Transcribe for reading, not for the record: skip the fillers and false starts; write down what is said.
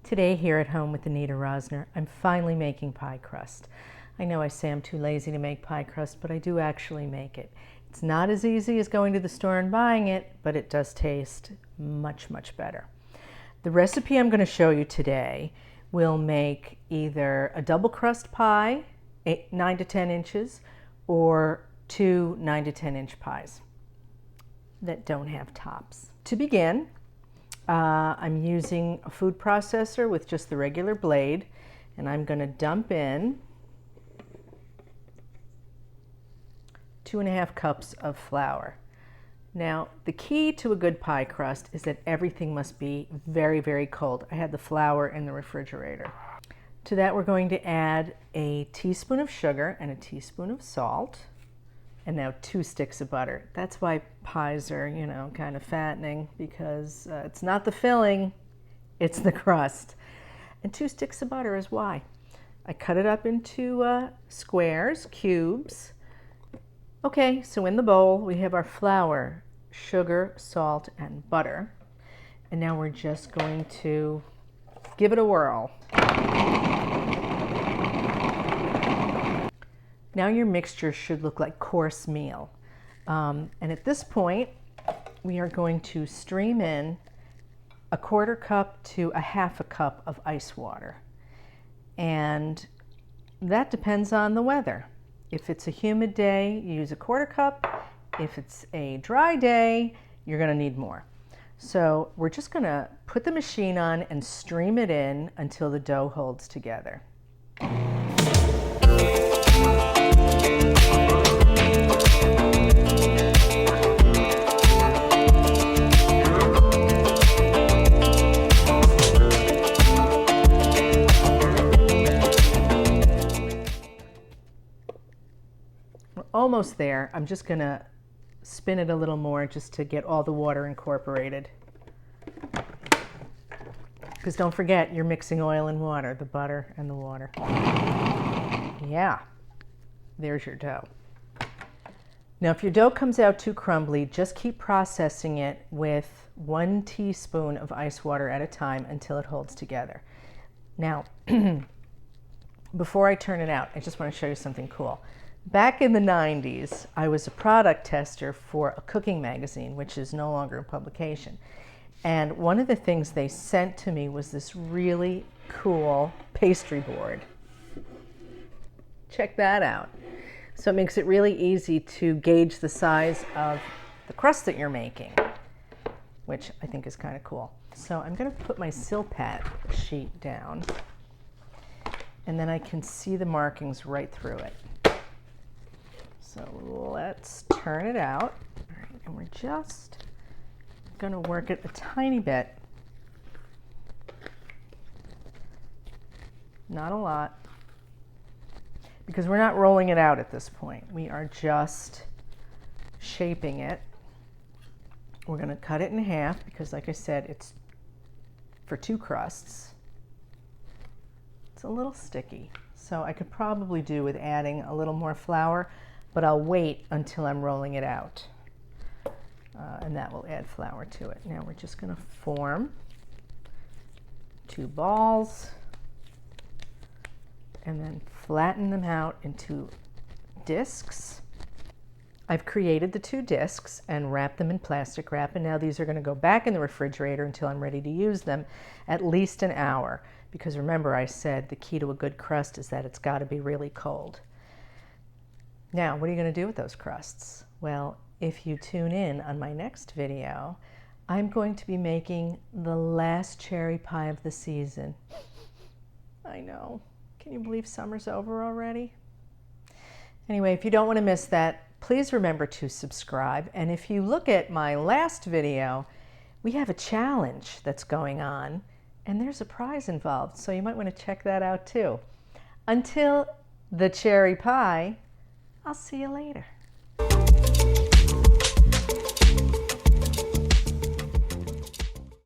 Today here at home with Anita Rosner, I'm finally making pie crust. I know I say I'm too lazy to make pie crust, but I do actually make it. It's not as easy as going to the store and buying it, but it does taste much, much better. The recipe I'm going to show you today will make either a double crust pie, 9 to 10 inches, or 2 9 to 10 inch pies that don't have tops. To begin, I'm using a food processor with just the regular blade, and I'm going to dump in 2½ cups of flour. Now, the key to a good pie crust is that everything must be very, very cold. I had the flour in the refrigerator. To that, we're going to add a teaspoon of sugar and a teaspoon of salt, and now 2 sticks of butter. That's why pies are, kind of fattening, because it's not the filling, it's the crust. And 2 sticks of butter is why. I cut it up into squares, cubes. Okay, so in the bowl we have our flour, sugar, salt, and butter. And now we're just going to give it a whirl. Now your mixture should look like coarse meal. And at this point, we are going to stream in 1/4 cup to 1/2 cup of ice water. And that depends on the weather. If it's a humid day, you use 1/4 cup. If it's a dry day, you're going to need more. So we're just going to put the machine on and stream it in until the dough holds together. We're almost there. I'm just going to spin it a little more just to get all the water incorporated. Because don't forget, you're mixing oil and water, the butter and the water. Yeah, there's your dough. Now, if your dough comes out too crumbly, just keep processing it with 1 teaspoon of ice water at a time until it holds together. Now, before I turn it out, I just want to show you something cool. Back in the 90s, I was a product tester for a cooking magazine, which is no longer in publication. And one of the things they sent to me was this really cool pastry board. Check that out. So it makes it really easy to gauge the size of the crust that you're making, which I think is kind of cool. So I'm going to put my Silpat sheet down, and then I can see the markings right through it. So let's turn it out. All right, and we're just going to work it a tiny bit. Not a lot, because we're not rolling it out at this point. We are just shaping it. We're going to cut it in half because, like I said, it's for 2 crusts. It's a little sticky, so I could probably do with adding a little more flour, but I'll wait until I'm rolling it out, and that will add flour to it. Now we're just going to form 2 balls and then flatten them out into discs. I've created the 2 discs and wrapped them in plastic wrap, and now these are going to go back in the refrigerator until I'm ready to use them, at least an hour, because remember I said the key to a good crust is that it's got to be really cold. Now, what are you going to do with those crusts? Well, if you tune in on my next video, I'm going to be making the last cherry pie of the season. I know. Can you believe summer's over already? Anyway, if you don't want to miss that, please remember to subscribe. And if you look at my last video, we have a challenge that's going on, and there's a prize involved, so you might want to check that out too. Until the cherry pie, I'll see you later.